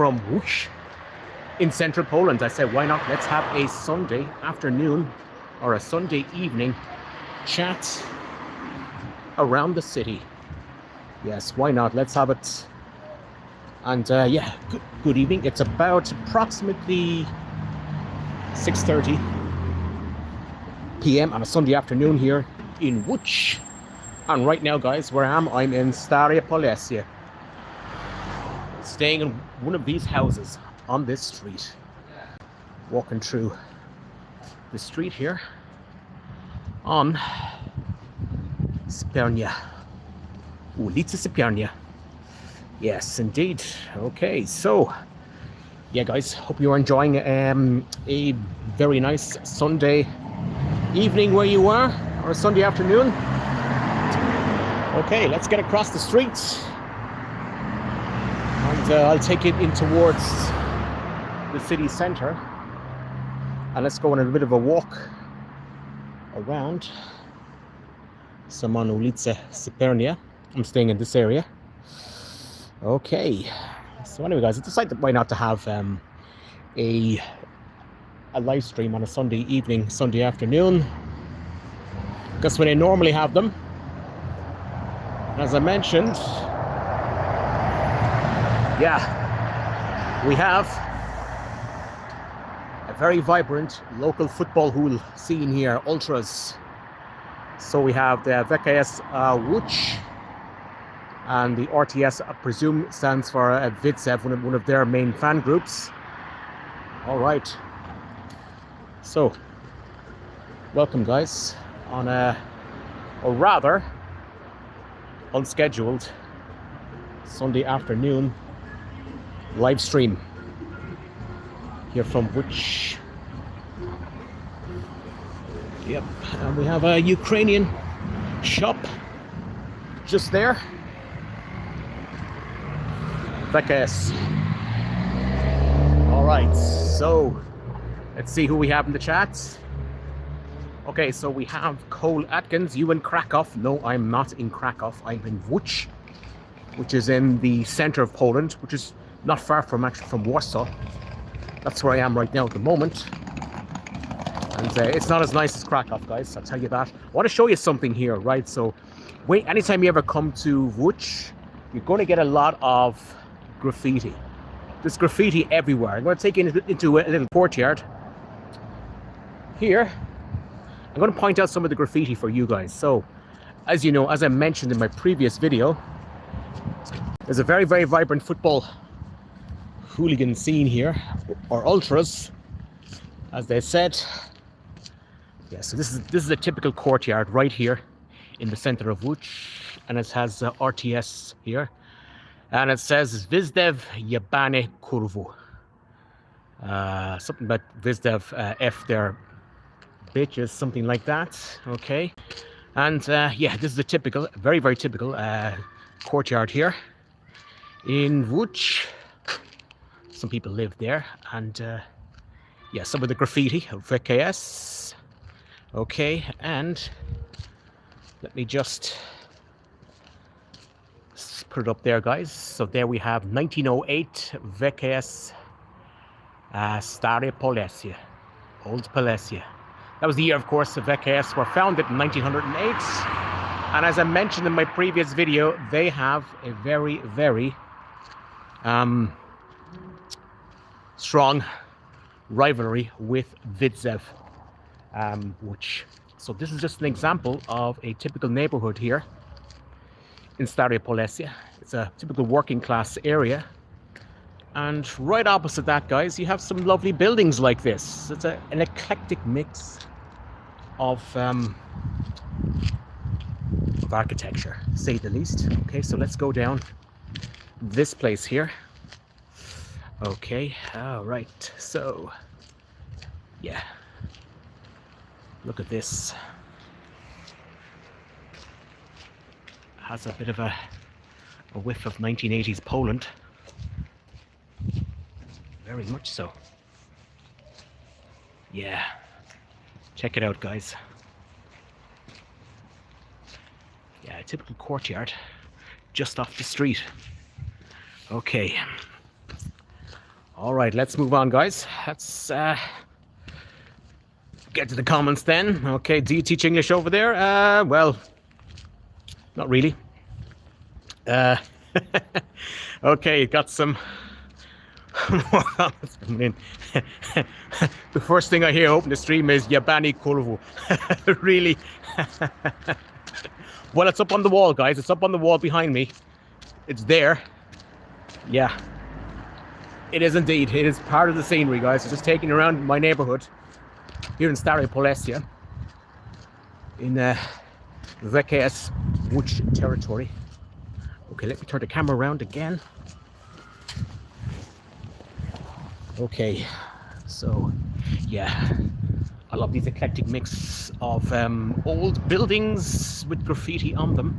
from Łódź in central Poland. I said, why not? Let's have a Sunday afternoon or a Sunday evening chat around the city. Yes, why not? Let's have it. And yeah, good evening. It's about approximately 6:30 p.m. on a Sunday afternoon here in Łódź. And right now, guys, where I am, I'm in Stare Polesie, staying in one of these houses on this street. Walking through the street here on Sypialnia, ulica Sypialnia. Yes, indeed. Okay, so yeah, guys, hope you're enjoying a very nice Sunday evening where you are, or a Sunday afternoon. Okay, let's get across the street, and I'll take it in towards the city centre, and let's go on a bit of a walk around. So I'm on ulica Sypialnia. I'm staying in this area. Okay, so anyway, guys, I decided why not to have a live stream on a Sunday evening, Sunday afternoon, because when I normally have them, as I mentioned, yeah, we have a very vibrant local football scene here, ultras. So we have the VKS Łódź, and the RTS, I presume, stands for Widzew, one of their main fan groups. All right. So, welcome, guys, on a, or rather, unscheduled Sunday afternoon live stream here from Łódź. Yep, and we have a Ukrainian shop just there. VKS. All right, so let's see who we have in the chat. Okay, so we have Cole Atkins. You in Krakow? No, I'm not in Krakow. I'm in Łódź, which is in the center of Poland, which is not far from Warsaw. That's where I am right now at the moment. And it's not as nice as Krakow, guys, I'll tell you that. I want to show you something here, right? So, anytime you ever come to Łódź, you're going to get a lot of graffiti. There's graffiti everywhere. I'm going to take you into a little courtyard here. I'm going to point out some of the graffiti for you guys. So, as you know, as I mentioned in my previous video, there's a very, very vibrant football hooligan scene here, or ultras, as they said. Yeah, so this is a typical courtyard right here in the center of Łódź, and it has RTS here, and it says Widzew jebane kurwu. Something about Widzew F their bitches, something like that. Okay, and yeah, this is a typical, very, very typical courtyard here in Łódź. Some people live there, and yeah, some of the graffiti of VKS. Okay, and let me just put it up there, guys. So there we have 1908 VKS Stare Polesie, Old Polesie. That was the year, of course, the VKS were founded in 1908. And as I mentioned in my previous video, they have a very, very strong rivalry with Widzew, Łódź. So this is just an example of a typical neighborhood here in Stare Polesie. It's a typical working class area. And right opposite that, guys, you have some lovely buildings like this. It's an eclectic mix of architecture, to say the least. Okay, so let's go down this place here. Okay, all right, so yeah, look at this. Has a bit of a whiff of 1980s Poland. Very much so. Yeah, check it out, guys. Yeah, a typical courtyard just off the street. Okay, All right, let's move on, guys. Let's get to the comments then. Okay, do you teach English over there? Well, not really. Okay, got some more comments coming in. The first thing I hear open the stream is Yabani Kurvu. Really? Well, it's up on the wall, guys. It's up on the wall behind me. It's there. Yeah. It is indeed. It is part of the scenery, guys. It's just taking around my neighborhood here in Stare Polesia in VKS Łódź territory. Okay, let me turn the camera around again. Okay, so yeah, I love these eclectic mix of old buildings with graffiti on them.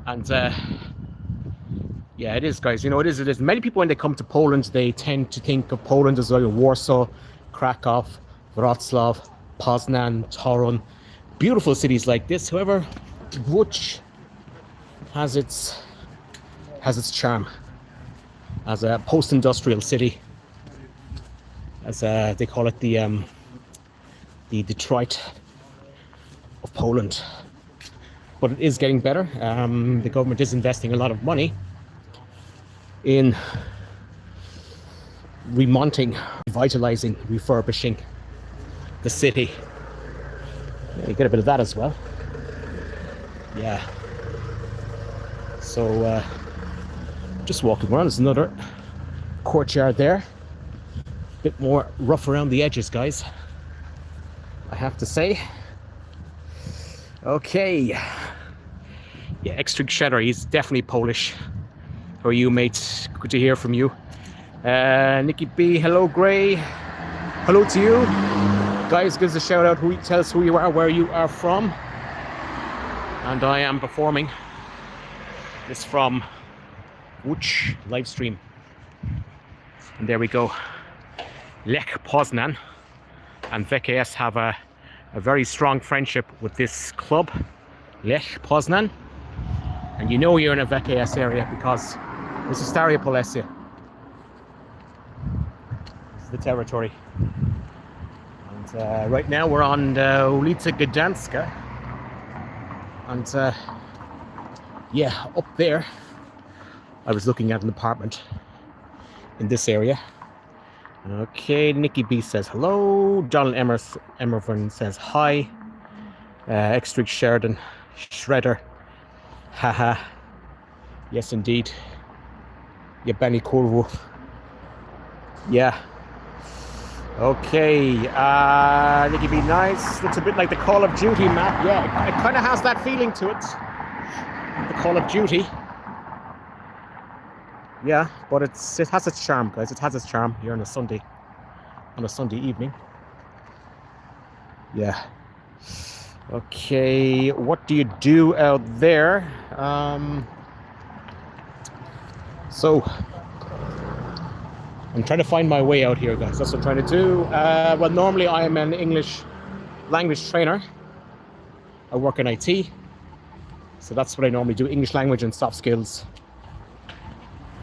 And yeah, it is, guys. You know, it is. Many people, when they come to Poland, they tend to think of Poland as like Warsaw, Krakow, Wrocław, Poznan, Torun. Beautiful cities like this. However, Łódź has its charm as a post-industrial city, as they call it, the Detroit of Poland. But it is getting better. The government is investing a lot of money in remounting, revitalizing, refurbishing the city. Yeah, you get a bit of that as well. Yeah. So just walking around, there's another courtyard there. A bit more rough around the edges, guys, I have to say. Okay. Yeah, Extric Shredder, he's definitely Polish. How are you, mate? Good to hear from you. Nikki B, hello, Gray. Hello to you. Guys, give us a shout out. Tell us who you are, where you are from. And I am performing this from Łódź live stream. And there we go. Lech Poznan and VKS have a very strong friendship with this club, Lech Poznan. And you know you're in a VKS area because this is Stare Polesia. This is the territory. And right now we're on Ulica Gdańska. And yeah, up there, I was looking at an apartment in this area. Okay, Nikki B says hello. Donald Emerson says hi. Extric Sheridan, Shredder. Haha. Yes, indeed. Yabani Kurvu. Yeah. Okay. Nikki B, nice. Looks a bit like the Call of Duty map. Yeah, it kind of has that feeling to it. The Call of Duty. Yeah, but it has its charm, guys. It has its charm here on a Sunday evening. Yeah. Okay, what do you do out there? So I'm trying to find my way out here, guys. That's what I'm trying to do. Well, normally I am an English language trainer. I work in IT. So that's what I normally do, English language and soft skills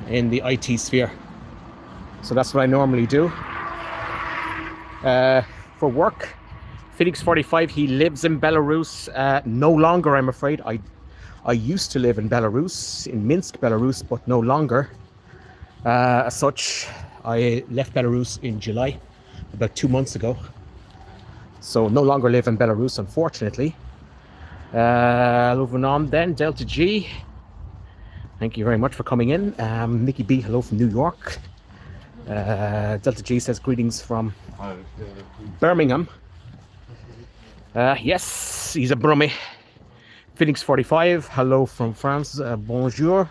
in the IT sphere. So that's what I normally do. For work, Felix 45, he lives in Belarus. No longer, I'm afraid. I used to live in Belarus, in Minsk, Belarus, but no longer. As such, I left Belarus in July, about 2 months ago. So no longer live in Belarus, unfortunately. Moving on then, Delta G. Thank you very much for coming in. Nikki B, hello from New York. Delta G says greetings from Birmingham. Yes, he's a Brummie. Phoenix 45, hello from France. Bonjour.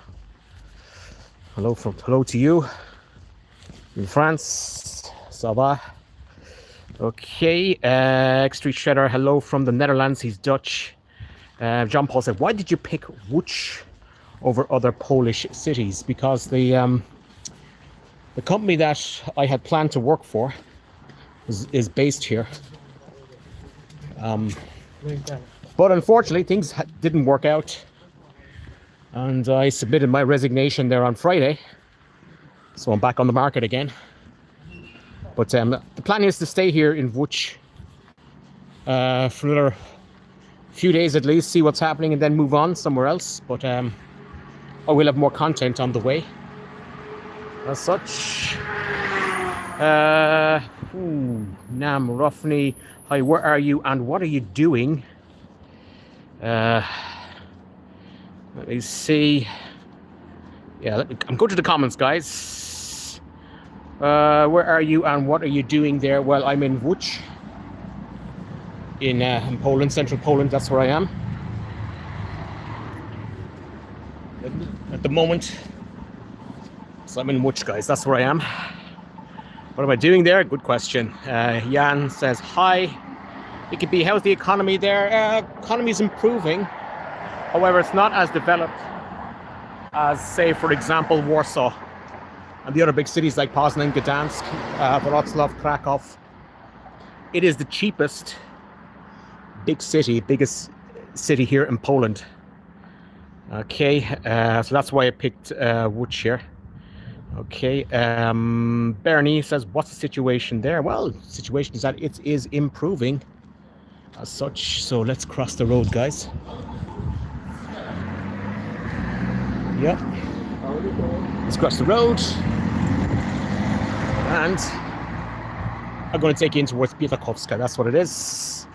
Hello to you in France. Ça va? Okay. X-Street Shredder, hello from the Netherlands. He's Dutch. John Paul said, why did you pick Łódź over other Polish cities? Because the company that I had planned to work for is based here. But unfortunately, things didn't work out. And I submitted my resignation there on Friday. So I'm back on the market again. But the plan is to stay here in Łódź for another few days at least, see what's happening, and then move on somewhere else. But I will have more content on the way as such. Nam Ruffney, hi, where are you and what are you doing? Let me see. Yeah, I'm going to the comments, guys. Where are you and what are you doing there? Well, I'm in Łódź, in Poland, central Poland. That's where I am at the moment. So I'm in Łódź, guys. That's where I am. What am I doing there? Good question. Jan says hi. It could be, how's the economy there? Economy's improving. However, it's not as developed as, say, for example, Warsaw and the other big cities like Poznan, Gdansk, Wrocław, Krakow. It is the cheapest biggest city here in Poland. Okay, so that's why I picked Łódź here. Okay, Bernie says, what's the situation there? Well, the situation is that it is improving as such. So let's cross the road, guys. Yep. Let's cross the road. And I'm going to take you in towards Piotrkowska. That's what it is.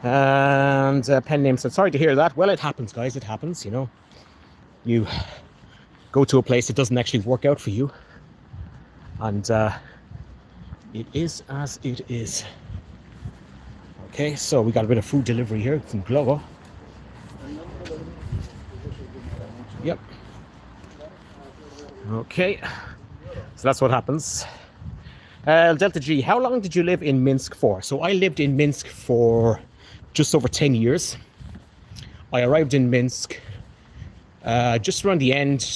And pen name said, sorry to hear that. Well, it happens, guys. It happens, you know. You go to a place that doesn't actually work out for you. And it is as it is. Okay, so we got a bit of food delivery here from Glovo. Yep. Okay, so that's what happens. Delta G, how long did you live in Minsk for? So I lived in Minsk for just over 10 years. I arrived in Minsk just around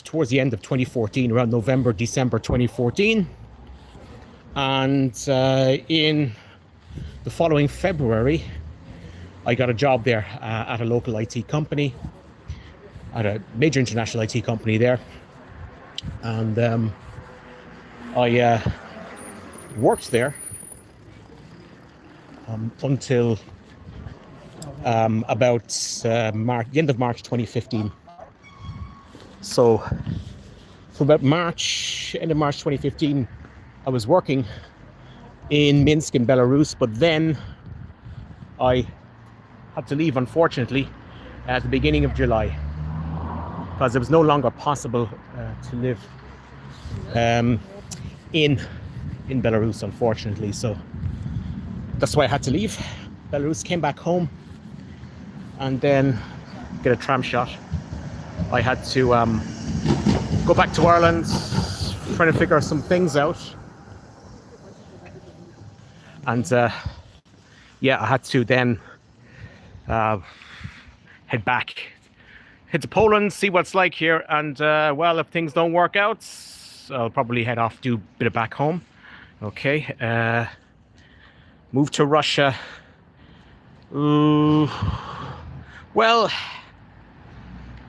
towards the end of 2014, around November, December 2014. And in the following February, I got a job there at a local IT company, at a major international IT company there. And I worked there until about the end of March 2015. So from about end of March 2015, I was working in Minsk in Belarus, but then I had to leave, unfortunately, at the beginning of July, because it was no longer possible to live in Belarus, unfortunately. So that's why I had to leave Belarus, came back home, and then get a tram shot. I had to go back to Ireland, trying to figure some things out. And yeah, I had to then head to Poland, see what's like here. And well, if things don't work out, I'll probably head off, do a bit of back home. Okay, move to Russia. Well,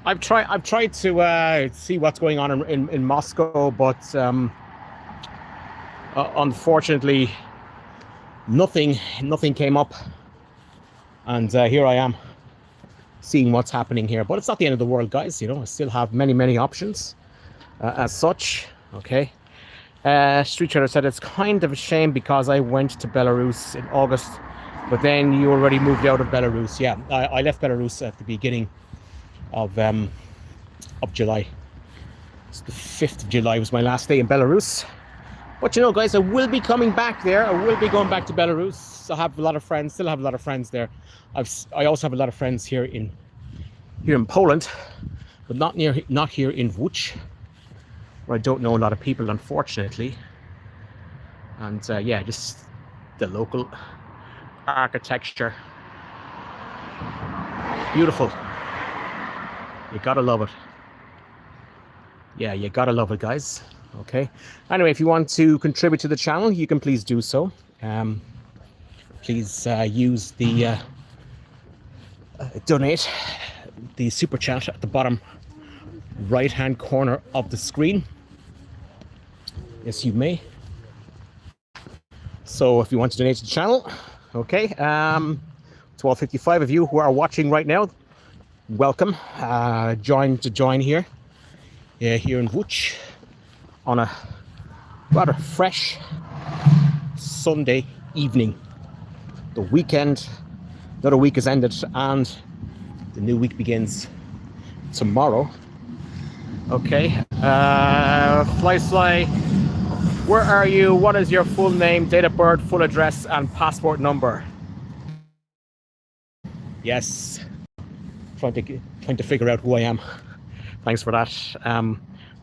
I've tried to see what's going on in Moscow, but unfortunately, nothing came up, and here I am, seeing what's happening here. But it's not the end of the world, guys. You know, I still have many options as such. Okay. Street Trader said it's kind of a shame because I went to Belarus in August, but then you already moved out of Belarus. Yeah, I left Belarus at the beginning of July. It's the 5th of July was my last day in Belarus. But you know, guys, I will be coming back there. I will be going back to Belarus. I have a lot of friends, still have a lot of friends there. I also have a lot of friends here in Poland, but not here in Łódź, where I don't know a lot of people, unfortunately. And yeah, just the local architecture. Beautiful. You gotta love it. Yeah, you gotta love it, guys. Okay. Anyway, if you want to contribute to the channel, you can please do so. Please use the donate, the super chat at the bottom right-hand corner of the screen. Yes, you may. So if you want to donate to the channel, okay. To all 55 of you who are watching right now, welcome. Join here. Here in Łódź on a rather fresh Sunday evening. The weekend, another week has ended and the new week begins tomorrow. Okay, Fly, where are you? What is your full name, date of birth, full address and passport number? Yes, trying to figure out who I am. Thanks for that.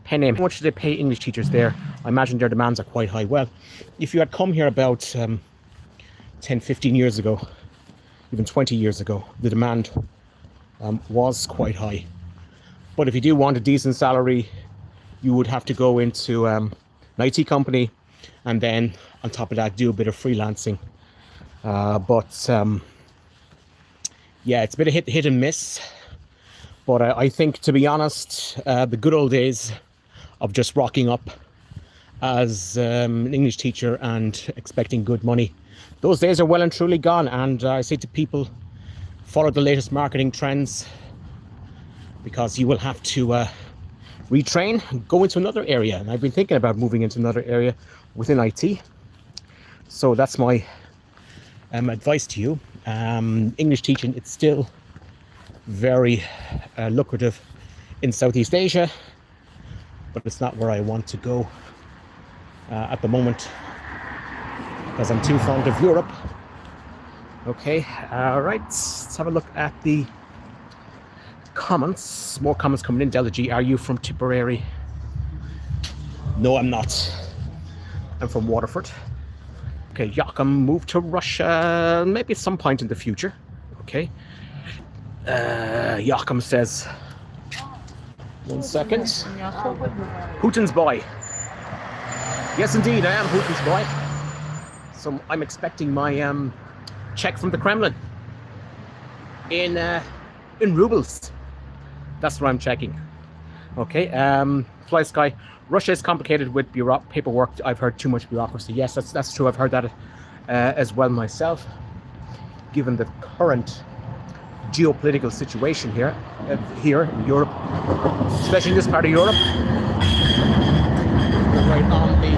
Pen name. How much do they pay English teachers there? I imagine their demands are quite high. Well, if you had come here about 10, 15 years ago, even 20 years ago, the demand was quite high. But if you do want a decent salary, you would have to go into an IT company and then on top of that do a bit of freelancing. Yeah, it's a bit of hit and miss. But I think, to be honest, the good old days of just rocking up as an English teacher and expecting good money, those days are well and truly gone. And I say to people, follow the latest marketing trends, because you will have to retrain and go into another area. And I've been thinking about moving into another area within IT. So that's my advice to you. English teaching, it's still very lucrative in Southeast Asia, but it's not where I want to go at the moment because I'm too fond of Europe. Okay, right, let's have a look at the comments. More comments coming in. Delta G, are you from Tipperary? No, I'm not. I'm from Waterford. Okay, Joachim moved to Russia maybe at some point in the future. Okay. Joachim says, 1 second. Putin's boy. Yes, indeed, I am Putin's boy. So I'm expecting my check from the Kremlin in rubles. That's what I'm checking. Okay. Fly Sky. Russia is complicated with paperwork. I've heard too much bureaucracy. Yes, that's true. I've heard that as well myself. Given the current geopolitical situation here in Europe, especially in this part of Europe, we're right on the,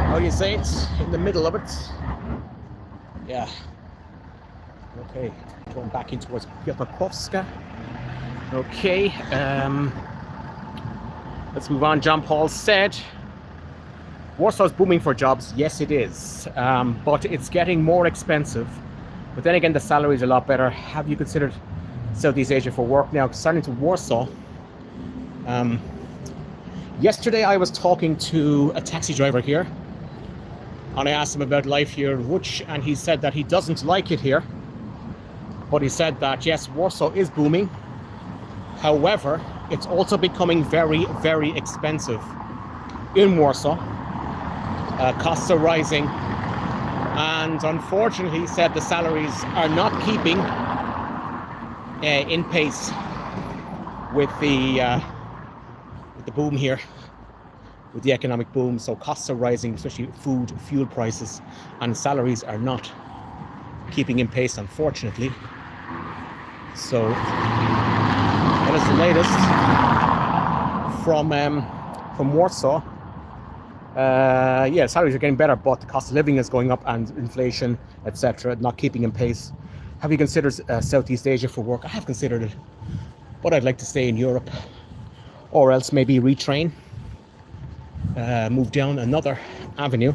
how do you say it, in the middle of it. Yeah. Okay, going back in towards Piotrkowska. Okay, let's move on. John Paul said, Warsaw's booming for jobs. Yes, it is, but it's getting more expensive. But then again, the salaries are a lot better. Have you considered Southeast Asia for work? Now, starting to Warsaw, yesterday I was talking to a taxi driver here, and I asked him about life here in Łódź, and he said that he doesn't like it here. But he said that, yes, Warsaw is booming. However, it's also becoming very, very expensive in Warsaw. Costs are rising. And unfortunately, he said the salaries are not keeping in pace with the boom here, with the economic boom. So costs are rising, especially food, fuel prices, and salaries are not keeping in pace, unfortunately. So that is the latest from Warsaw. Yeah, salaries are getting better, but the cost of living is going up and inflation, etc., not keeping in pace. Have you considered Southeast Asia for work? I have considered it, but I'd like to stay in Europe, or else maybe retrain, move down another avenue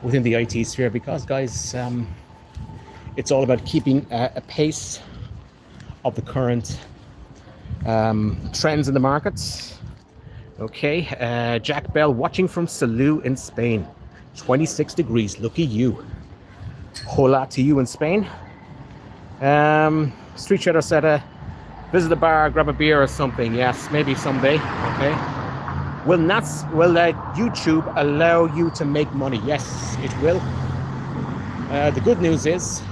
within the IT sphere, because, guys, it's all about keeping a pace of the current trends in the markets. Okay, Jack Bell watching from Salou in Spain. 26 degrees, lucky you. Hola to you in Spain. Street Trader said, visit a bar, grab a beer or something. Yes, maybe someday. Okay. Will YouTube allow you to make money? Yes, it will. The good news is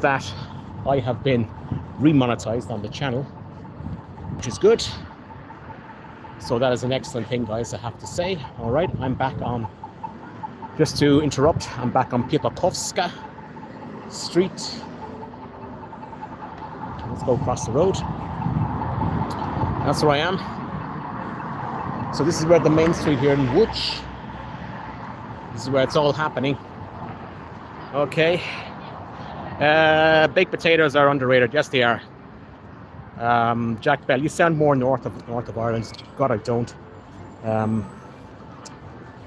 that I have been remonetized on the channel, which is good. So that is an excellent thing, guys, I have to say. All right, I'm back on, just to interrupt, I'm back on Piotrkowska Street. Let's go across the road. That's where I am. So this is where the main street here in Łódź. This is where it's all happening. Okay. Baked potatoes are underrated. Yes, they are. Jack Bell, you sound more north of Ireland. God, I don't.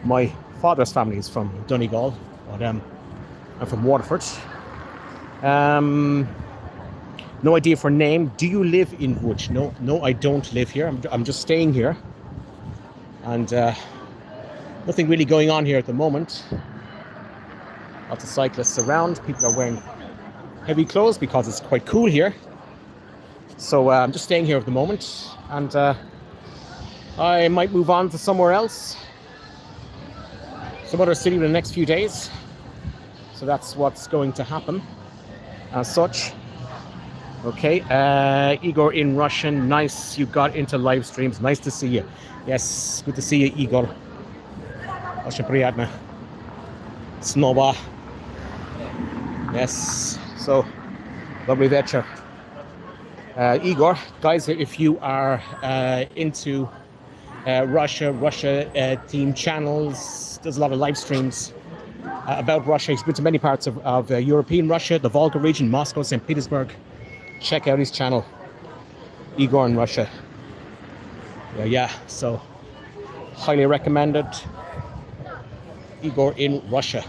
My father's family is from Donegal, but I'm from Waterford. No idea for name. Do you live in Łódź? No, I don't live here. I'm just staying here, and nothing really going on here at the moment. Lots of cyclists around. People are wearing heavy clothes because it's quite cool here. So I'm just staying here at the moment, and I might move on to somewhere else, some other city in the next few days. So that's what's going to happen as such. Okay, Igor in Russian, nice you got into live streams, nice to see you. Yes, good to see you, Igor. Очень приятно. Снова. Yes, so lovely вечер. Igor, guys, if you are into Russia themed channels, there's a lot of live streams about Russia. He's been to many parts of European Russia, the Volga region, Moscow, St. Petersburg. Check out his channel, Igor in Russia. Yeah, so highly recommended. Igor in Russia.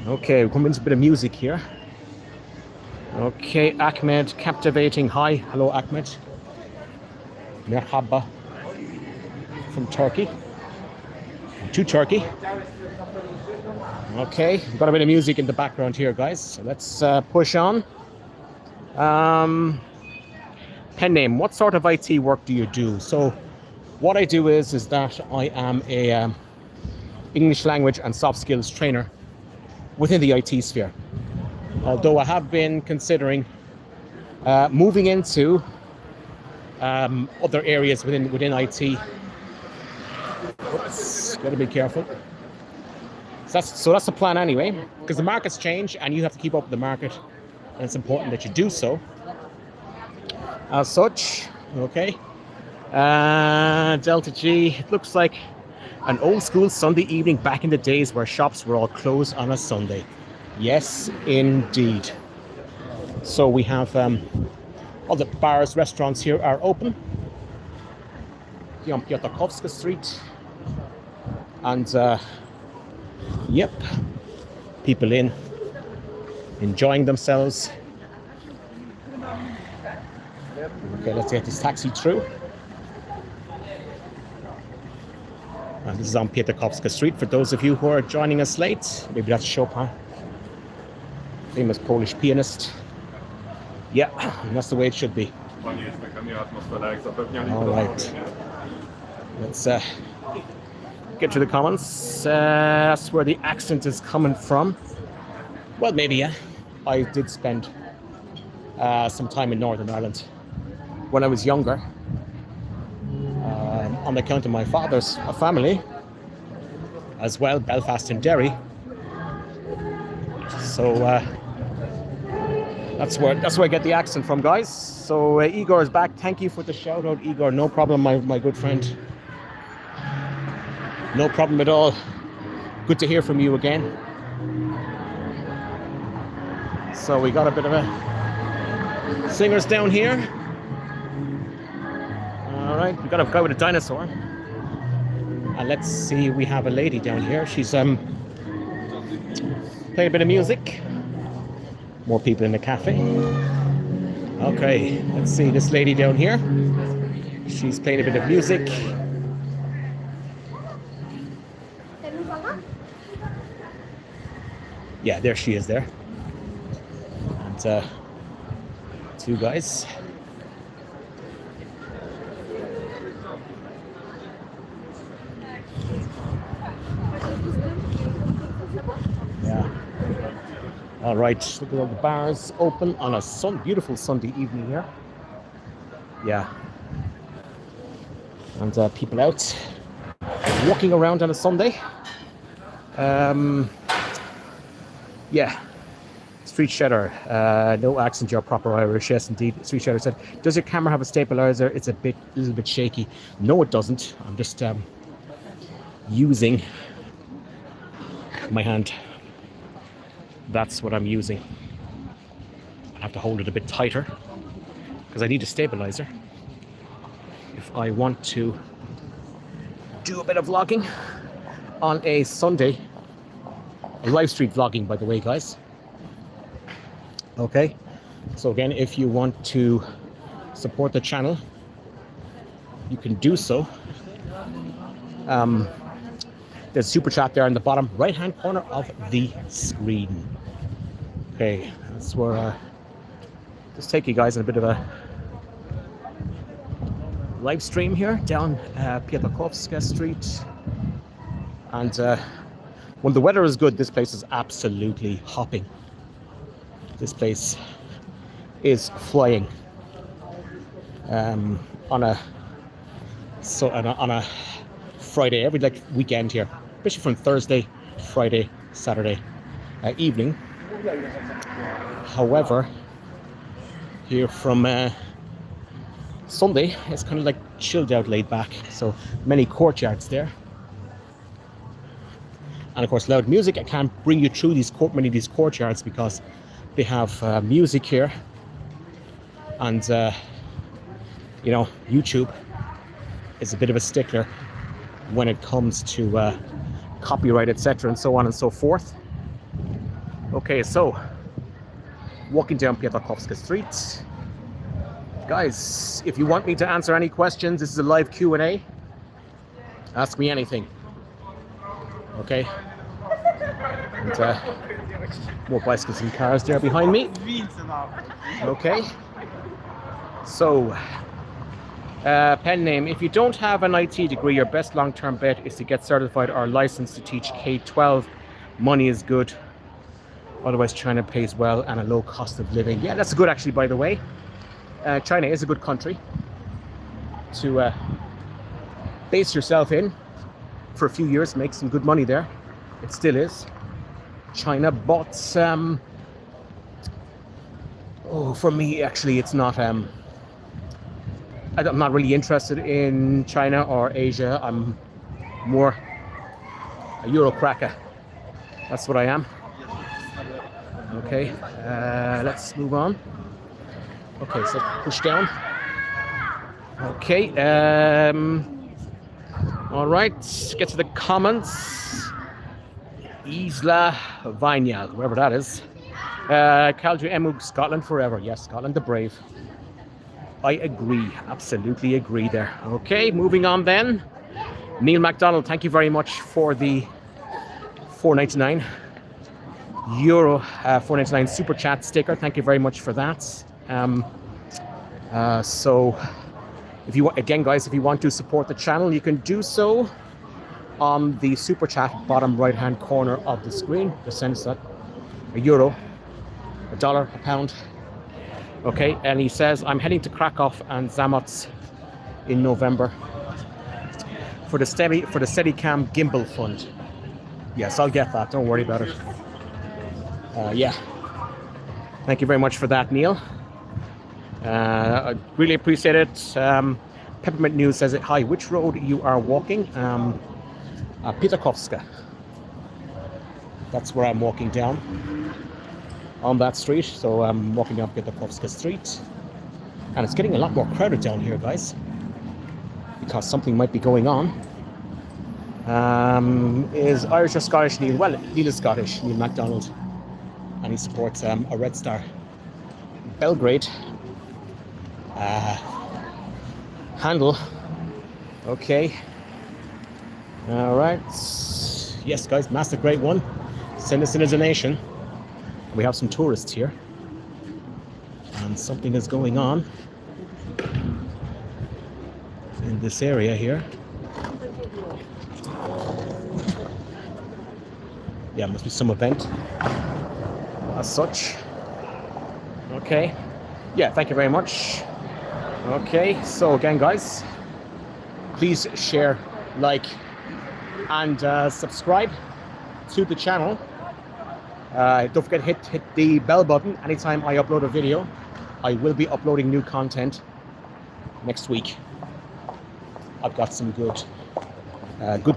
Okay, we're coming into a bit of music here. Okay, Ahmed, captivating. Hi, hello Ahmed. Merhaba from Turkey. To Turkey. Okay, we've got a bit of music in the background here, guys. So let's push on. Pen name, what sort of IT work do you do? So what I do is that I am a English language and soft skills trainer within the IT sphere. Although I have been considering moving into other areas within IT. Oops, gotta be careful. So that's the plan anyway, because the markets change and you have to keep up with the market, and it's important that you do so. As such, okay. Delta G, it looks like an old school Sunday evening back in the days where shops were all closed on a Sunday. Yes, indeed. So we have all the bars, restaurants here are open. Here on Piotrkowska Street. And yep, people in, enjoying themselves. Okay, let's get this taxi through. And this is on Piotrkowska Street. For those of you who are joining us late, maybe that's Chopin, famous Polish pianist. Yeah, and that's the way it should be. All right. Let's get to the comments. That's where the accent is coming from. Well, maybe, yeah. I did spend some time in Northern Ireland when I was younger, on account of my father's family, as well, Belfast and Derry. So that's where I get the accent from, guys. So Igor is back. Thank you for the shout out, Igor. No problem, my good friend. No problem at all. Good to hear from you again. So we got a bit of a singers down here. All right, we got a guy with a dinosaur. And let's see, we have a lady down here. She's playing a bit of music. More people in the cafe. Okay, let's see this lady down here. She's playing a bit of music. Yeah, there she is there. And two guys. Yeah. All right, look at all the bars open on a beautiful Sunday evening here. Yeah. and people out walking around on a Sunday. Yeah. Street Shedder, no accent, you're proper Irish. Yes, indeed. Street Shedder said, "Does your camera have a stabilizer? It's a little bit shaky." No, it doesn't. I'm just using my hand. That's what I'm using. I have to hold it a bit tighter because I need a stabilizer if I want to do a bit of vlogging on a Sunday. A live stream vlogging, by the way, guys. Okay, so again, if you want to support the channel, you can do so. There's super chat there in the bottom right hand corner of the screen. Okay, that's where just take you guys on a bit of a live stream here down Piotrkowska Street. And when the weather is good, this place is absolutely hopping. This place is flying on a Friday, every weekend here, especially from Thursday, Friday, Saturday evening. However, here from Sunday, it's kind of like chilled out, laid back. So many courtyards there. And of course, loud music. I can't bring you through many of these courtyards because they have music here, and you know, YouTube is a bit of a stickler when it comes to copyright, etc., and so on and so forth. Okay, so walking down Piotrkowska Street, guys. If you want me to answer any questions, this is a live Q&A. Ask me anything. Okay. And, more bicycles and cars there behind me. Okay. So, pen name. If you don't have an IT degree, your best long-term bet is to get certified or licensed to teach K-12. Money is good. Otherwise, China pays well and a low cost of living. Yeah, that's good actually, by the way. China is a good country to base yourself in for a few years, make some good money there. It still is. China, but for me actually it's not I'm not really interested in China or Asia. I'm more a Euro cracker. That's what I am. Okay, let's move on. Okay, so push down. Okay, all right, get to the comments. Isla Vinyal, wherever that is. Calgary, Emug, Scotland forever. Yes, Scotland the brave. I agree, absolutely agree there. Okay, moving on then. Neil MacDonald, thank you very much for the €4.99 4.99 super chat sticker. Thank you very much for that. So if you again, guys, if you want to support the channel, you can do so on the super chat bottom right hand corner of the screen. Just send us that €1, $1, a pound. Okay, and he says, I'm heading to Krakow and Zamość in November for the Steadicam gimbal fund. Yes, I'll get that, don't worry about it. Yeah, thank you very much for that, Neil. I really appreciate it. Peppermint News says it. Hi, which road you are walking? Piotrkowska. That's where I'm walking down, on that street. So I'm walking down Piotrkowska Street, and it's getting a lot more crowded down here, guys, because something might be going on. Is Irish or Scottish, Neil? Well, Neil is Scottish, Neil MacDonald, and he supports a Red Star Belgrade handle. Okay. All right. Yes, guys, massive great one. Send us in a donation. We have some tourists here, and something is going on in this area here. Yeah, must be some event as such. Okay. Yeah, thank you very much. Okay, so again, guys, please share, like, and subscribe to the channel. Don't forget hit the bell button anytime I upload a video. I will be uploading new content next week. I've got some good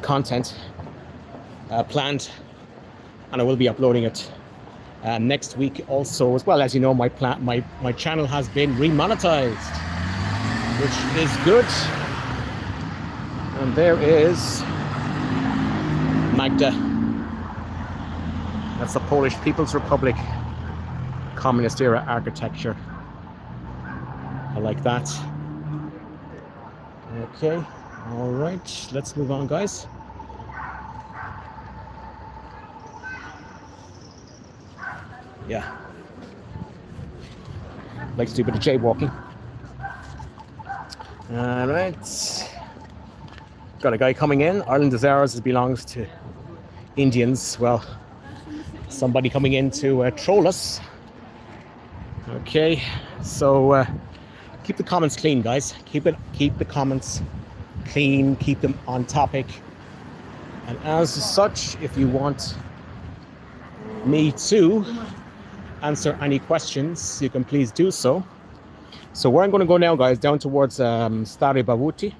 content planned, and I will be uploading it next week also. As well, as you know, my channel has been remonetized, which is good. And there is Magda. That's the Polish People's Republic, communist era architecture. I like that. Okay, all right, let's move on, guys. Yeah, like to do a bit of jaywalking. All right, got a guy coming in. Ireland is ours. It belongs to Indians. Well, somebody coming in to troll us. Okay, so keep the comments clean, guys. Keep the comments clean. Keep them on topic. And as such, if you want me to answer any questions, you can please do so. So where I'm going to go now, guys, down towards Stare Baluty,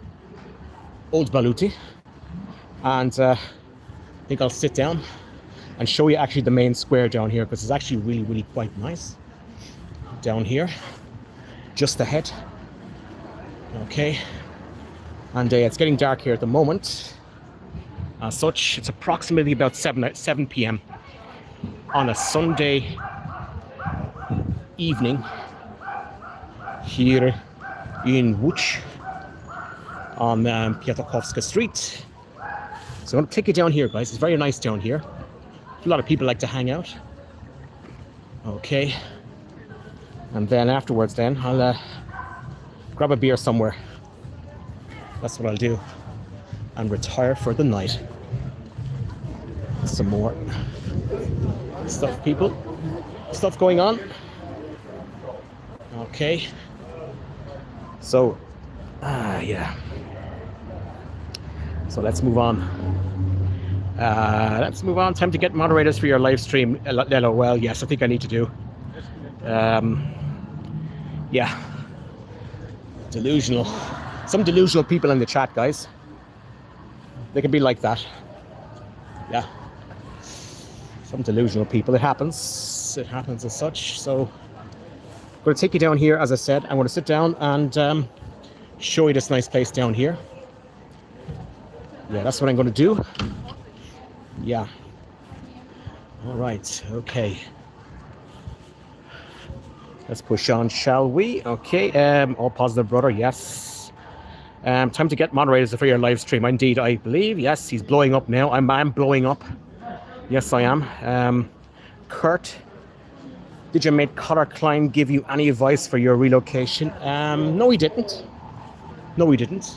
Old Baluty, and I think I'll sit down and show you actually the main square down here, because it's actually really quite nice down here, just ahead. Okay, and it's getting dark here at the moment. As such, it's approximately about 7 p.m. on a Sunday evening here in Łódź on Piotrkowska Street. So I'm going to take you down here, guys. It's very nice down here. A lot of people like to hang out. Okay. And then afterwards then, I'll grab a beer somewhere. That's what I'll do. And retire for the night. Some more stuff, people. Stuff going on. Okay. So, yeah. So let's move on. Time to get moderators for your live stream. LOL. Yes, I think I need to do. Yeah. Delusional. Some delusional people in the chat, guys. They can be like that. Yeah. Some delusional people. It happens. It happens as such. So I'm going to take you down here, as I said. I'm going to sit down and show you this nice place down here. Yeah, that's what I'm going to do. Yeah. All right. Okay. Let's push on, shall we? Okay. All positive, brother. Yes. Time to get moderators for your live stream. Indeed, I believe. Yes, he's blowing up now. I'm blowing up. Yes, I am. Kurt, did your mate Connor Klein give you any advice for your relocation? No, he didn't. No, he didn't.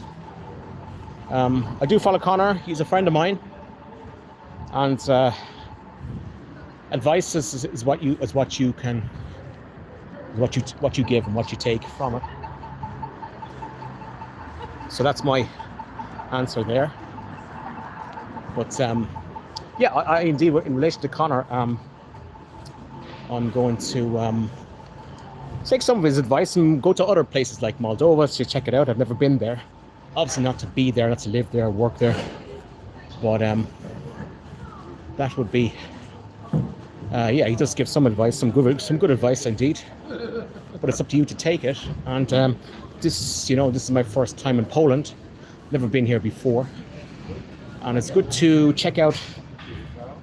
I do follow Connor. He's a friend of mine. And advice is what you give and what you take from it. So that's my answer there. But yeah, I indeed, in relation to Connor, I'm going to take some of his advice and go to other places like Moldova to check it out. I've never been there. Obviously not to be there, not to live there, work there. But that would be, yeah, he does give some advice, some good advice indeed. But it's up to you to take it. And this is my first time in Poland. Never been here before. And it's good to check out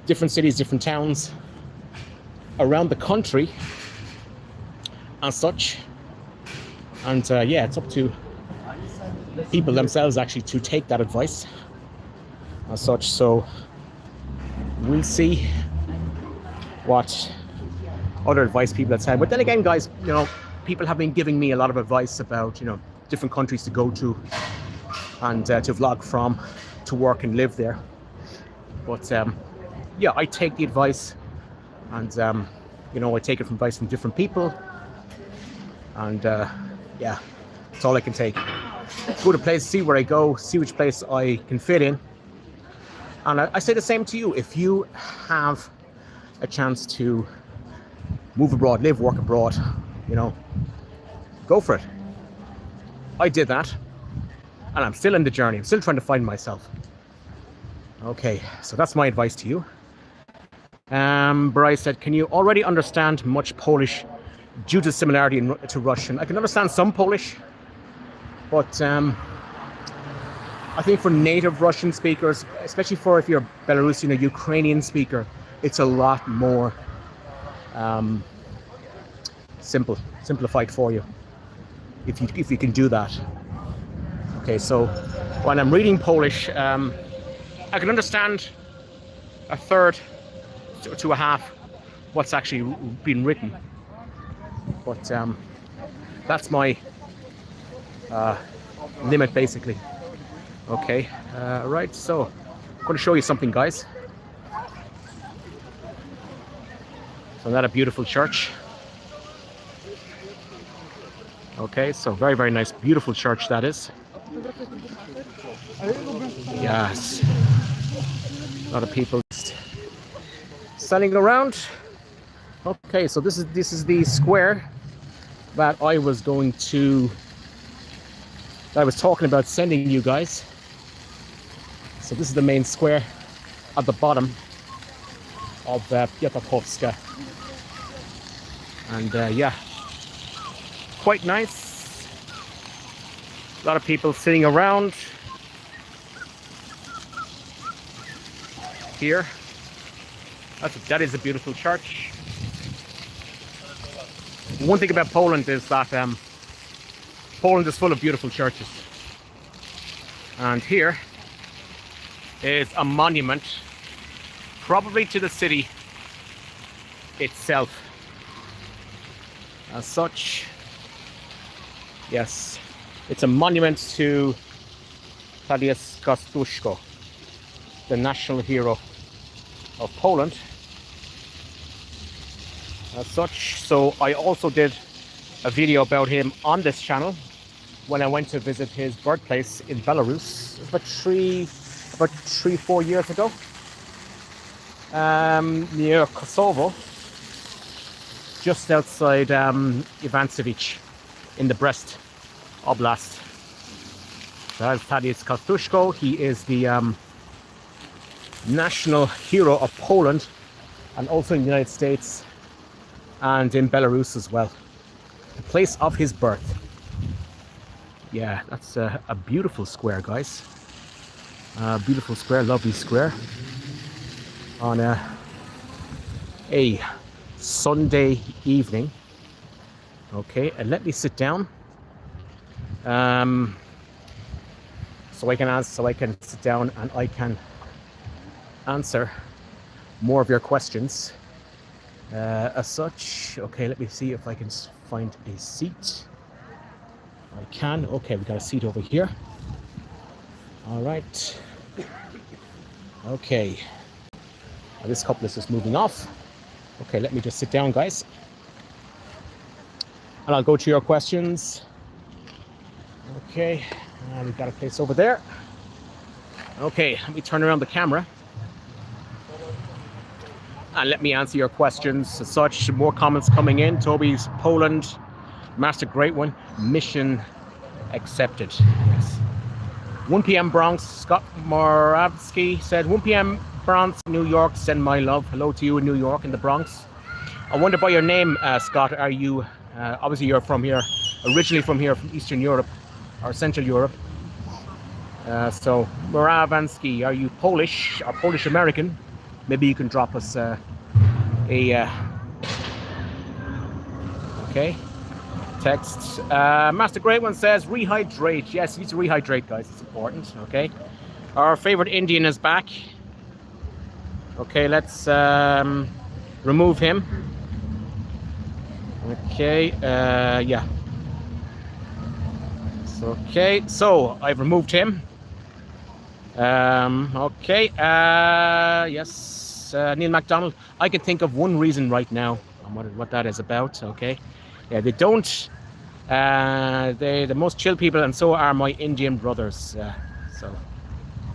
different cities, different towns around the country and such. And yeah, it's up to people themselves actually to take that advice as such. So we'll see what other advice people have said. But then again, guys, people have been giving me a lot of advice about, different countries to go to and to vlog from, to work and live there. But yeah, I take the advice and I take it from advice from different people. And yeah, that's all I can take. go to place, see where I go, see which place I can fit in. And I say the same to you. If you have a chance to move abroad, live, work abroad, you know, go for it. I did that, and I'm still in the journey. I'm still trying to find myself. Okay, so that's my advice to you. Bryce said, can you already understand much Polish due to similarity to Russian? I can understand some Polish, but I think for native Russian speakers, especially for if you're Belarusian or Ukrainian speaker, it's a lot more simplified for you if you can do that. Okay, so when I'm reading Polish, I can understand a third to a half what's actually been written, but that's my limit basically. Okay, right, so I'm going to show you something, guys. So another beautiful church. Okay, so very, very nice, beautiful church that is. Yes. A lot of people just standing around. Okay, so this is the square that I was talking about sending you guys. So this is the main square at the bottom of Piotrkowska. And yeah, quite nice. A lot of people sitting around here. That is a beautiful church. One thing about Poland is that Poland is full of beautiful churches. And here is a monument, probably to the city itself. As such, yes, it's a monument to Piotrkowska, the national hero of Poland. As such, so I also did a video about him on this channel when I went to visit his birthplace in Belarus about 3-4 years ago, near Kosovo, just outside Ivancevich in the Brest Oblast. So that's Piotrkowska. He is the national hero of Poland, and also in the United States and in Belarus as well. The place of his birth. Yeah, that's a beautiful square, guys. Beautiful square, lovely square. On a Sunday evening. Okay, and let me sit down. So I can sit down and I can answer more of your questions. As such, okay, let me see if I can find a seat. I can. Okay, we got a seat over here. All right. Okay. This couple is just moving off. Okay, let me just sit down, guys. And I'll go to your questions. Okay, we've got a place over there. Okay, let me turn around the camera. And let me answer your questions. As such, more comments coming in. Toby's Poland, Master Great One, mission accepted. Yes. 1 p.m. Bronx, Scott Moravsky said, 1 p.m. Bronx, New York, send my love. Hello to you in New York, in the Bronx. I wonder by your name, Scott, are you, obviously you're from here, originally from here, from Eastern Europe, or Central Europe. So, Morawansky, are you Polish or Polish American? Maybe you can drop us okay, text. Master Great One says, rehydrate. Yes, you need to rehydrate, guys. It's important. Okay. Our favorite Indian is back. Okay, let's remove him. Okay, yeah. Okay, so I've removed him. Okay, yes, Neil MacDonald. I can think of one reason right now on what that is about. Okay, yeah, they don't They're the most chill people, and so are my Indian brothers. So,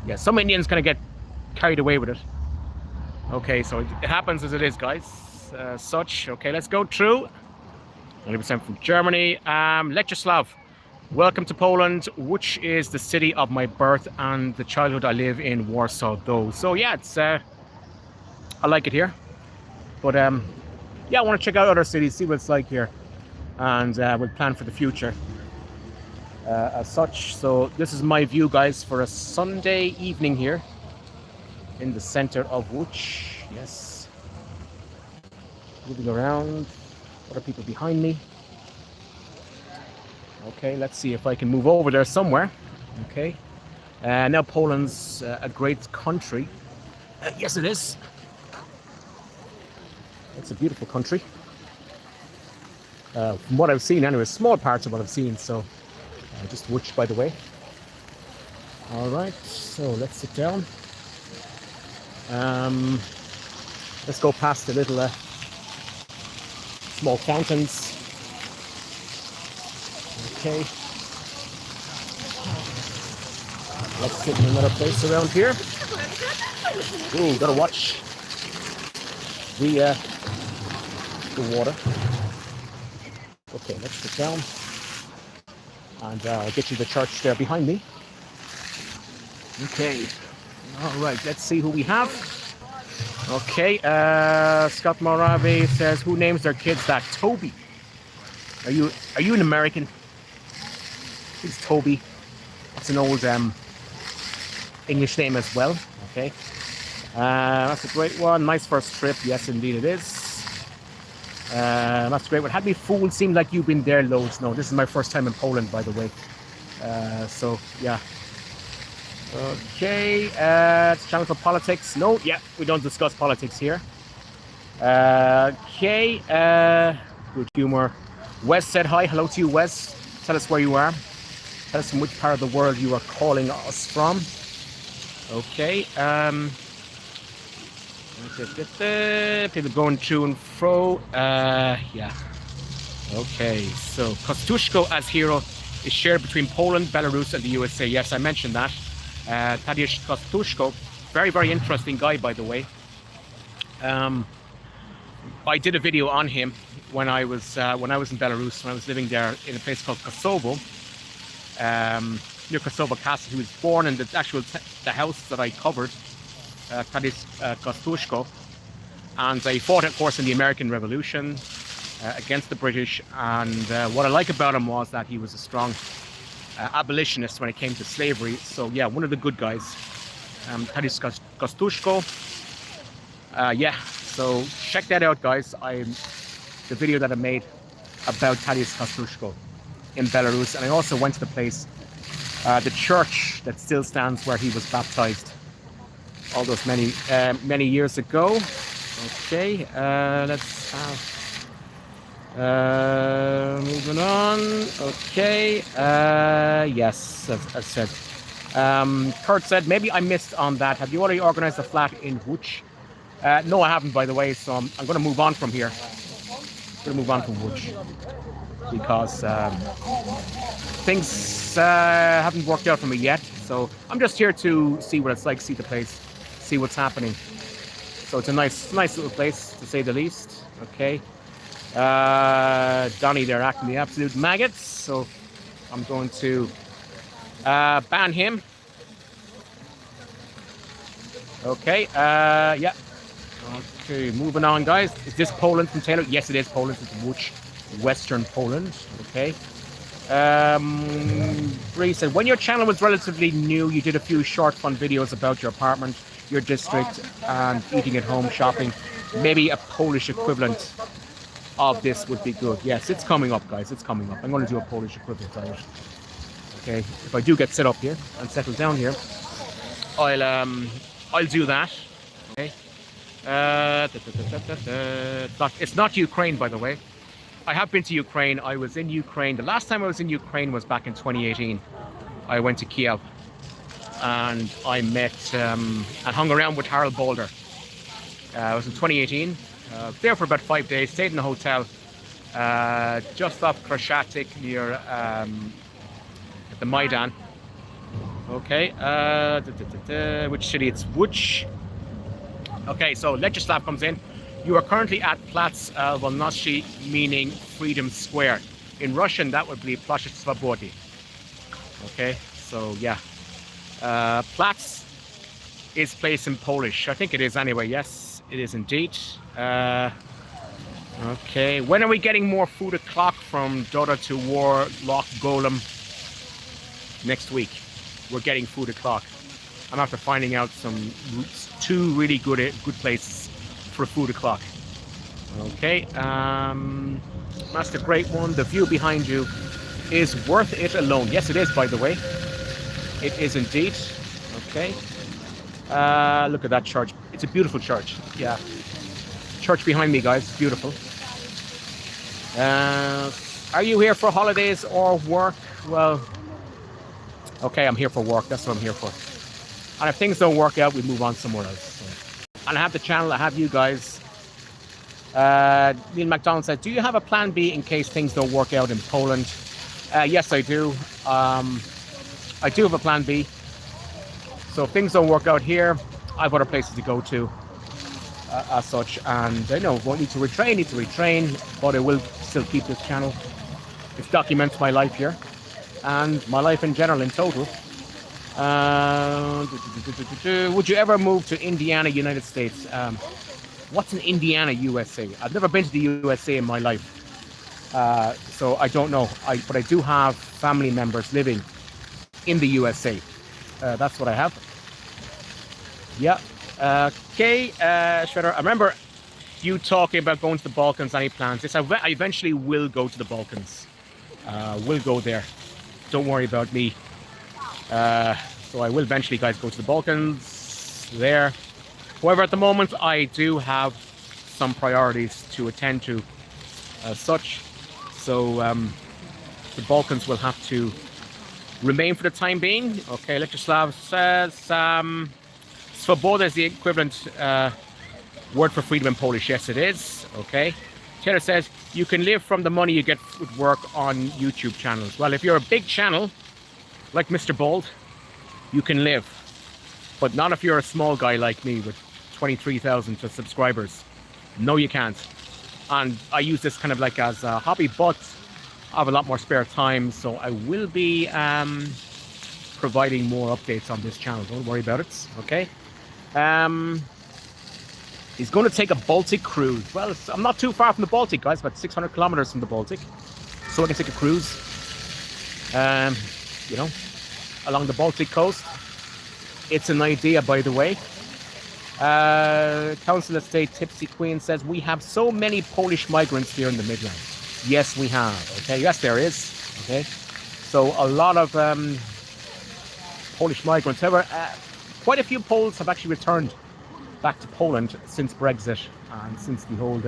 yeah, some Indians kind of get carried away with it. Okay, so it happens as it is, guys. Such. Okay, let's go through. 100% from Germany. Lecislav, welcome to Poland, which is the city of my birth and the childhood. I live in Warsaw, though. So yeah, it's I like it here. But yeah, I want to check out other cities, see what it's like here, and we'll plan for the future as such. So this is my view, guys, for a Sunday evening here in the center of Łódź. Yes, moving around. Other people behind me. Okay, let's see if I can move over there somewhere. Okay, now Poland's a great country. Yes, it is. It's a beautiful country. From what I've seen, anyway, small parts of what I've seen. So, just Łódź, by the way. All right, so let's sit down. Let's go past the little small fountains. Okay. Let's sit in another place around here. Ooh, gotta watch the water. Okay, let's sit down. And I'll get you the church there behind me. Okay. All right, let's see who we have. Okay, Scott Moravi says, who names their kids that? Toby. Are you an American? It's Toby. That's an old English name as well. Okay. That's a great one. Nice first trip. Yes, indeed it is. That's a great one. Had me fooled. Seemed like you've been there loads. No, this is my first time in Poland, by the way. So, yeah. Okay, it's a channel for politics. No, yeah, we don't discuss politics here. Okay, good humor. Wes said hi. Hello to you, Wes. Tell us where you are. Tell us from which part of the world you are calling us from. Okay, people going to and fro. Yeah. Okay, so Kostuszko as hero is shared between Poland, Belarus, and the USA. Yes, I mentioned that. Tadeusz Kostuszko, very, very interesting guy, by the way. I did a video on him when I was in Belarus, when I was living there in a place called Kosovo, near Kosovo Castle. He was born in the house that I covered, Tadeusz Kostuszko, and he fought, of course, in the American Revolution against the British. And what I like about him was that he was a strong abolitionist when it came to slavery. So yeah, one of the good guys. Tadeusz Kostuszko. Yeah, so check that out, guys. The video that I made about Tadeusz Kostuszko in Belarus, and I also went to the place, the church that still stands where he was baptized all those many years ago. Okay, let's have. Moving on. Okay. Yes, as I said. Kurt said, maybe I missed on that. Have you already organized a flat in Łódź? No, I haven't, by the way. So I'm going to move on from here. I'm going to move on from Łódź because things haven't worked out for me yet. So I'm just here to see what it's like, see the place, see what's happening. So it's a nice little place, to say the least. Okay. Donnie, they're acting the absolute maggots, so I'm going to ban him. Okay, yeah. Okay, moving on, guys. Is this Poland from Taylor? Yes, it is Poland. It's Łódź, Western Poland. Okay. Bree said, when your channel was relatively new, you did a few short, fun videos about your apartment, your district, and eating at home, shopping. Maybe a Polish equivalent of this would be good. Yes, it's coming up, guys. It's coming up. I'm going to do a Polish equivalent of it. Okay, if I do get set up here and settle down here, I'll do that. Okay. It's not Ukraine, by the way. I have been to Ukraine. I was in Ukraine. The last time I was in Ukraine was back in 2018. I went to Kiev and I met and hung around with Harold Boulder. It was in 2018. There for about 5 days, stayed in a hotel just off Krashatik near the Maidan. Okay, which city? It's Łódź. Okay, so Legislav comes in. You are currently at Plac Wolności, meaning Freedom Square. In Russian, that would be Plac Swobody. Okay, so yeah. Plac is place in Polish. I think it is anyway. Yes, it is indeed. Okay, when are we getting more food o'clock from Dota to War Loch Golem? Next week. We're getting food o'clock. I'm after finding out two really good places for food o'clock. Okay, that's the great one. The view behind you is worth it alone. Yes, it is, by the way. It is indeed. Okay. Look at that church. It's a beautiful church. Yeah. Church behind me, guys. Beautiful. Are you here for holidays or work? Well, okay, I'm here for work. That's what I'm here for. And if things don't work out, we move on somewhere else. So. And I have the channel. I have you guys. Neil McDonald said, do you have a plan B in case things don't work out in Poland? Yes, I do. I do have a plan B. So if things don't work out here, I have other places to go to as such. And I know, won't need to retrain, but I will still keep this channel. It documents my life here and my life in general in total. Would you ever move to Indiana, United States? What's in Indiana, USA? I've never been to the USA in my life. So I don't know. But I do have family members living in the USA. That's what I have. Yeah. Okay, Shredder. I remember you talking about going to the Balkans. Any plans? Yes, I eventually will go to the Balkans. We'll go there. Don't worry about me. So I will eventually, guys, go to the Balkans there. However, at the moment, I do have some priorities to attend to such. So the Balkans will have to remain for the time being. Okay, Legislav says Svoboda is the equivalent word for freedom in Polish. Yes, it is. Okay. Taylor says you can live from the money you get with work on YouTube channels. Well, if you're a big channel like Mr. Bold, you can live. But not if you're a small guy like me with 23,000 subscribers. No, you can't. And I use this kind of like as a hobby, but I have a lot more spare time, so I will be providing more updates on this channel. Don't worry about it. Okay. He's going to take a Baltic cruise. Well, I'm not too far from the Baltic, guys. About 600 kilometers from the Baltic, so I can take a cruise. You know, along the Baltic coast. It's an idea, by the way. Council Estate Tipsy Queen says we have so many Polish migrants here in the Midlands. Yes, we have. Okay, yes, there is. Okay, so a lot of Polish migrants. However, quite a few Poles have actually returned back to Poland since Brexit and since the whole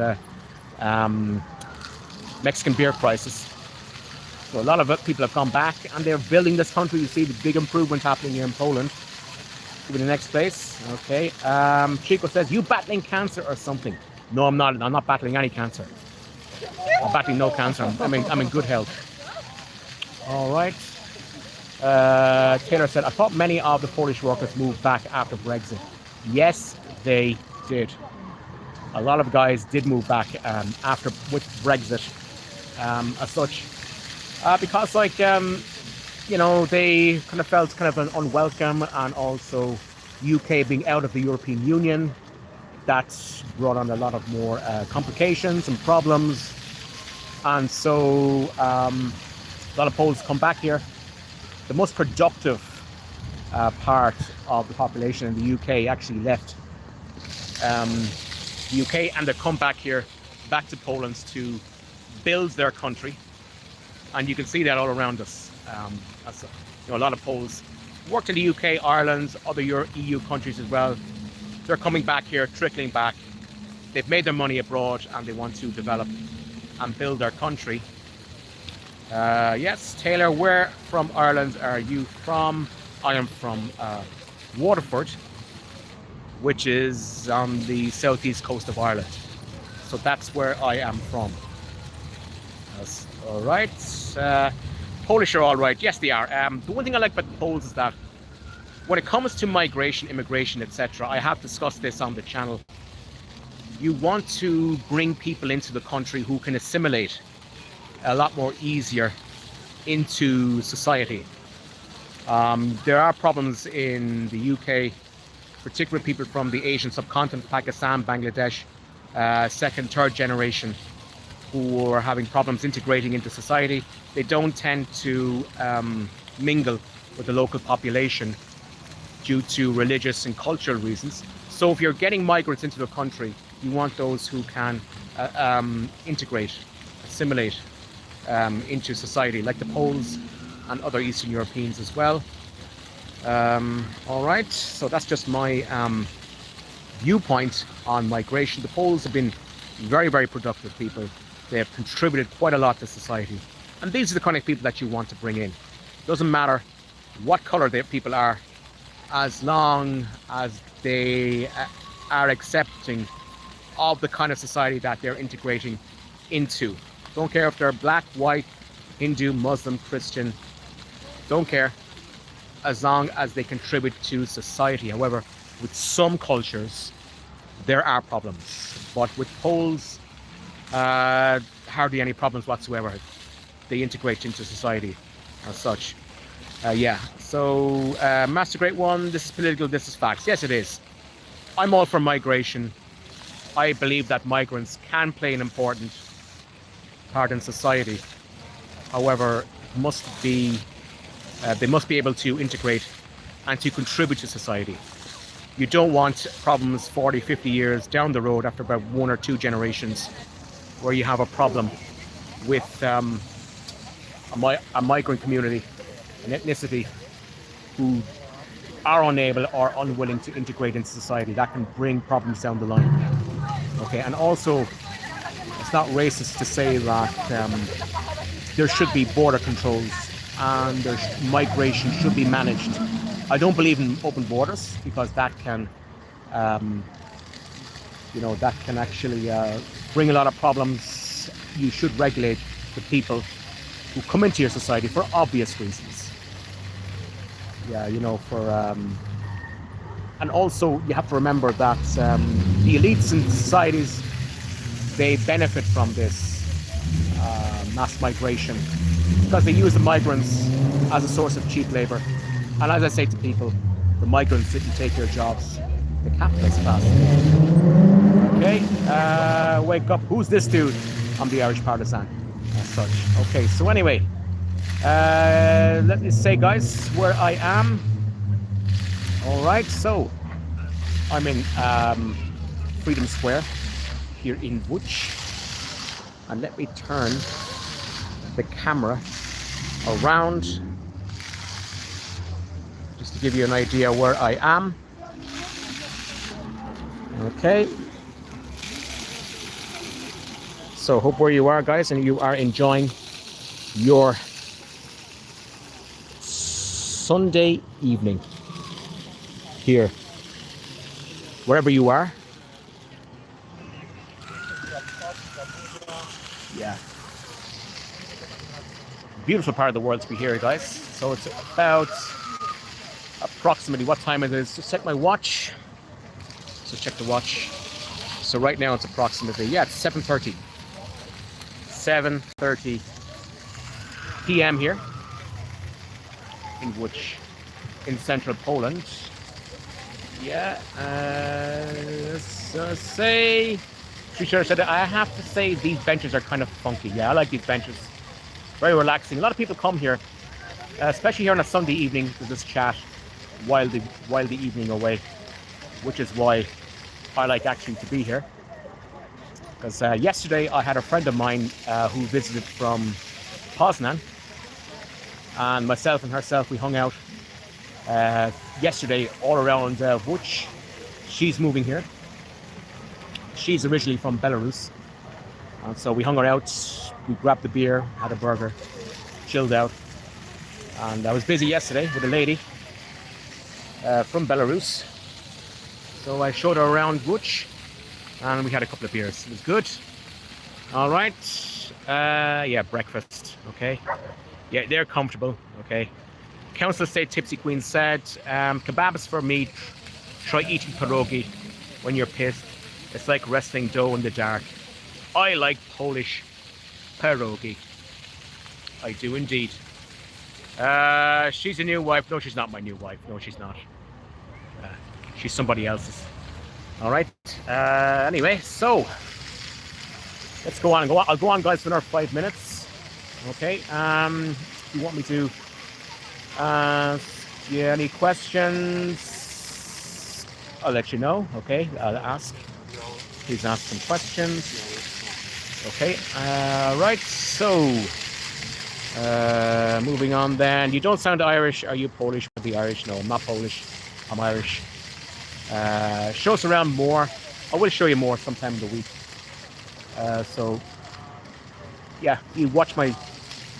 Mexican beer crisis. So a lot of people have gone back and they're building this country. You see the big improvement happening here in Poland. Go to the next place. Okay. Chico says, you battling cancer or something? No, I'm not. I'm not battling any cancer. I'm battling no cancer. I'm in good health. All right. Taylor said, I thought many of the Polish workers moved back after Brexit. Yes, they did. A lot of guys did move back with Brexit as such. Because like, you know, they kind of felt kind of an unwelcome, and also UK being out of the European Union, that's brought on a lot of more complications and problems. And so a lot of Poles come back here. The most productive part of the population in the UK actually left the UK, and they come back here, back to Poland to build their country. And you can see that all around us. You know, a lot of Poles worked in the UK, Ireland, other EU countries as well. They're coming back here, trickling back. They've made their money abroad and they want to develop and build their country. Yes, Taylor, where from Ireland are you from? I am from Waterford, which is on the southeast coast of Ireland. So that's where I am from. That's all right. Polish are all right. Yes, they are. The one thing I like about the Poles is that when it comes to migration, immigration, etc., I have discussed this on the channel. You want to bring people into the country who can assimilate a lot more easier into society. There are problems in the UK, particularly people from the Asian subcontinent, Pakistan, Bangladesh, second, third generation, who are having problems integrating into society. They don't tend to mingle with the local population due to religious and cultural reasons. So if you're getting migrants into the country, you want those who can integrate, assimilate into society, like the Poles and other Eastern Europeans as well. All right, so that's just my viewpoint on migration. The Poles have been very, very productive people. They have contributed quite a lot to society. And these are the kind of people that you want to bring in. Doesn't matter what color their people are, as long as they are accepting of the kind of society that they're integrating into. Don't care if they're black, white, Hindu, Muslim, Christian. Don't care, as long as they contribute to society. However, with some cultures, there are problems. But with Poles, hardly any problems whatsoever. They integrate into society as such. Yeah, so Master Great One, this is political, this is facts. Yes, it is. I'm all for migration. I believe that migrants can play an important part in society. However, they must be able to integrate and to contribute to society. You don't want problems 40, 50 years down the road after about 1 or 2 generations where you have a problem with a migrant community, an ethnicity, who are unable or unwilling to integrate into society. That can bring problems down the line. Okay, and also, it's not racist to say that there should be border controls and migration should be managed. I don't believe in open borders because that can, that can actually bring a lot of problems. You should regulate the people who come into your society for obvious reasons. Yeah, and also you have to remember that the elites in societies, they benefit from this mass migration because they use the migrants as a source of cheap labor. And as I say to people, the migrants didn't take your jobs, the capitalist class. Okay, wake up. Who's this dude? I'm the Irish partisan as such. Okay, so anyway, let me say, guys, where I am. All right, so I'm in Freedom Square here in Łódź, and let me turn the camera around just to give you an idea where I am. Okay, so hope where you are, guys, and you are enjoying your Sunday evening here, wherever you are. Yeah, beautiful part of the world to be here, guys. So it's about approximately, what time it is? Just check my watch. Just check the watch. So right now it's approximately, it's 7:30 p.m. here in Łódź, in central Poland. Yeah, so say, Trisha said, I have to say these benches are kind of funky. Yeah, I like these benches. Very relaxing. A lot of people come here, especially here on a Sunday evening, to just chat while the evening away, which is why I like actually to be here. Because yesterday I had a friend of mine who visited from Poznan, and myself and herself, we hung out yesterday all around Łódź. She's moving here. She's originally from Belarus, and so we hung out, we grabbed the beer, had a burger, chilled out, and I was busy yesterday with a lady from Belarus, so I showed her around Łódź and we had a couple of beers. It was good. All right, Yeah, breakfast. Okay. Yeah, they're comfortable. Okay. Council Estate Tipsy Queen said, kebabs for me. Try eating pierogi when you're pissed. It's like wrestling dough in the dark. I like Polish pierogi. I do indeed. She's a new wife. No, she's not my new wife. No, she's not. She's somebody else's. All right. Anyway, so let's go on. I'll go on, guys, for another 5 minutes. Okay. If you want me to ask you any questions, I'll let you know. Okay. I'll ask. Please ask some questions. Okay. Right. So moving on then. You don't sound Irish. Are you Polish? Be Irish? No, I'm not Polish. I'm Irish. Show us around more. I will show you more sometime in the week. So yeah, you watch my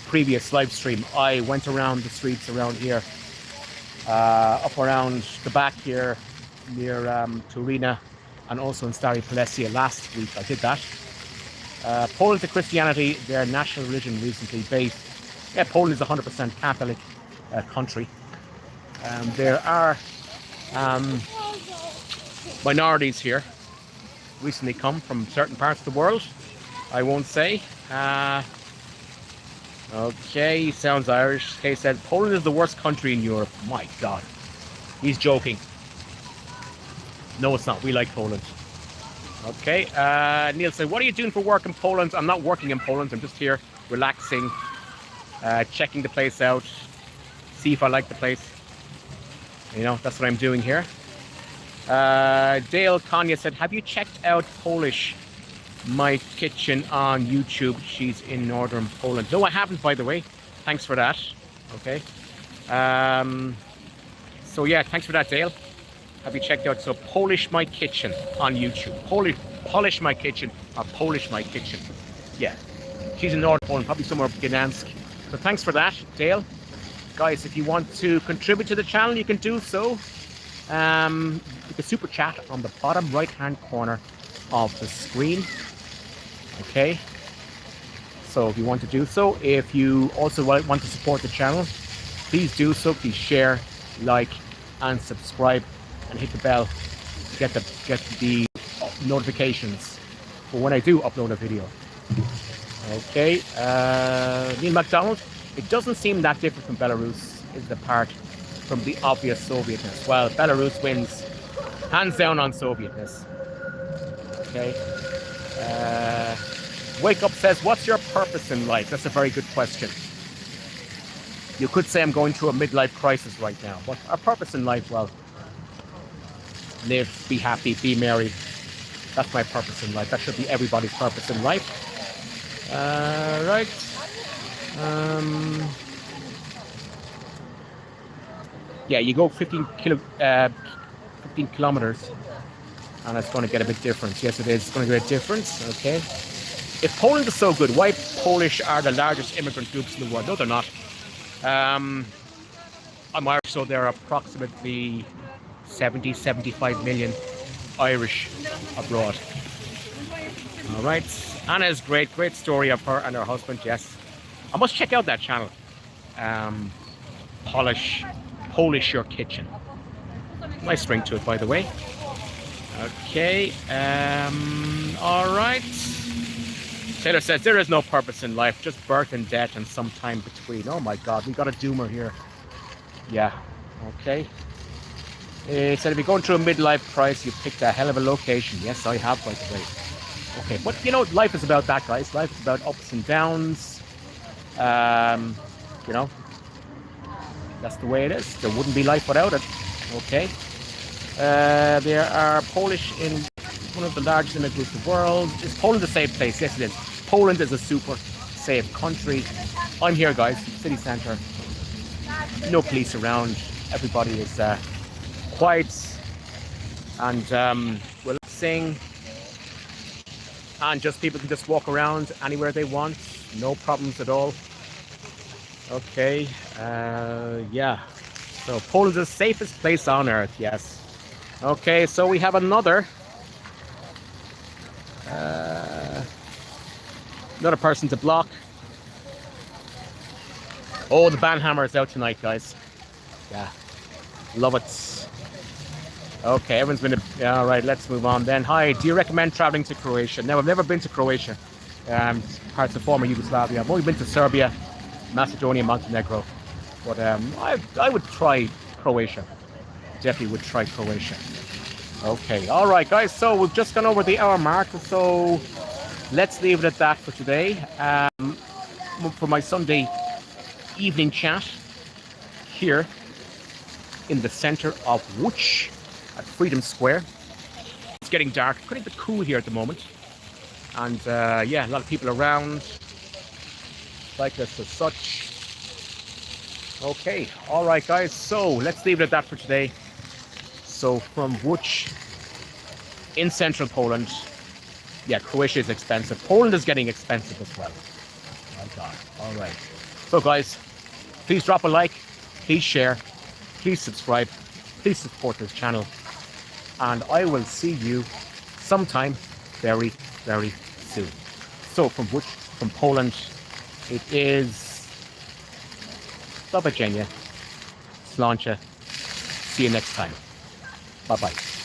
previous live stream. I went around the streets around here, up around the back here near Turina, and also in Stary Polesia last week. I did that. Poland to Christianity, their national religion recently based. Yeah, Poland is 100% Catholic country. There are minorities here recently come from certain parts of the world. I won't say. Okay, he sounds Irish. Kay said, Poland is the worst country in Europe. My God. He's joking. No, it's not. We like Poland. Okay, Neil said, what are you doing for work in Poland? I'm not working in Poland. I'm just here relaxing, checking the place out, see if I like the place. You know, that's what I'm doing here. Dale Konya said, have you checked out Polish My Kitchen on YouTube? She's in northern Poland. No, I haven't, by the way. Thanks for that. Okay. So yeah, thanks for that, Dale. Have you checked out? So Polish My Kitchen on YouTube. Polish My Kitchen or Polish My Kitchen. Yeah. She's in northern Poland, probably somewhere in Gdansk. So thanks for that, Dale. Guys, if you want to contribute to the channel, you can do so. You can super chat on the bottom right hand corner of the screen. Okay, so if you want to do so, if you also want to support the channel, please do so. Please share, like, and subscribe, and hit the bell to get the notifications for when I do upload a video. Okay, Neil MacDonald. It doesn't seem that different from Belarus. Is the part from the obvious Sovietness? Well, Belarus wins hands down on Sovietness. Okay. Wake Up says, what's your purpose in life? That's a very good question. You could say I'm going through a midlife crisis right now. But our purpose in life, well, live, be happy, be merry. That's my purpose in life. That should be everybody's purpose in life. Right. Yeah, you go 15 kilometers. And it's going to get a bit different. Yes, it is. It's going to get a difference. Okay. If Poland is so good, why Polish are the largest immigrant groups in the world? No, they're not. I'm Irish, so there are approximately 75 million Irish abroad. All right. Anna's great story of her and her husband. Yes. I must check out that channel. Polish Your Kitchen. Nice ring to it, by the way. Okay, all right. Taylor says, there is no purpose in life, just birth and death and some time between. Oh my God, we got a doomer here. Yeah, okay. He said, if you're going through a midlife crisis, you picked a hell of a location. Yes, I have, by the way. Okay, but you know, life is about that, guys. Life is about ups and downs. You know, that's the way it is. There wouldn't be life without it. Okay. There are Polish in one of the largest immigrants in the world. Is Poland a safe place? Yes, it is. Poland is a super safe country. I'm here, guys, city centre. No police around. Everybody is quiet and relaxing. And just people can just walk around anywhere they want. No problems at all. Okay. Yeah. So Poland is the safest place on earth. Yes. Okay, so we have another Another person to block. Oh, the Banhammer is out tonight, guys. Yeah, love it. Okay, everyone's been... All right, let's move on then. Hi, do you recommend traveling to Croatia? No, I've never been to Croatia. Parts of former Yugoslavia. I've only been to Serbia, Macedonia, Montenegro. But I would try Croatia. Definitely would try Croatia. Okay, all right, guys. So we've just gone over the hour mark. So let's leave it at that for today. For my Sunday evening chat here in the center of Łódź at Freedom Square. It's getting dark, pretty bit cool here at the moment. And yeah, a lot of people around, cyclists as such. Okay, all right, guys. So let's leave it at that for today. So from Łódź in central Poland, yeah, Croatia is expensive. Poland is getting expensive as well. My God. All right. So guys, please drop a like, please share, please subscribe, please support this channel. And I will see you sometime very, very soon. So from Łódź, from Poland, it is Do widzenia. Slącie. See you next time. Bye-bye.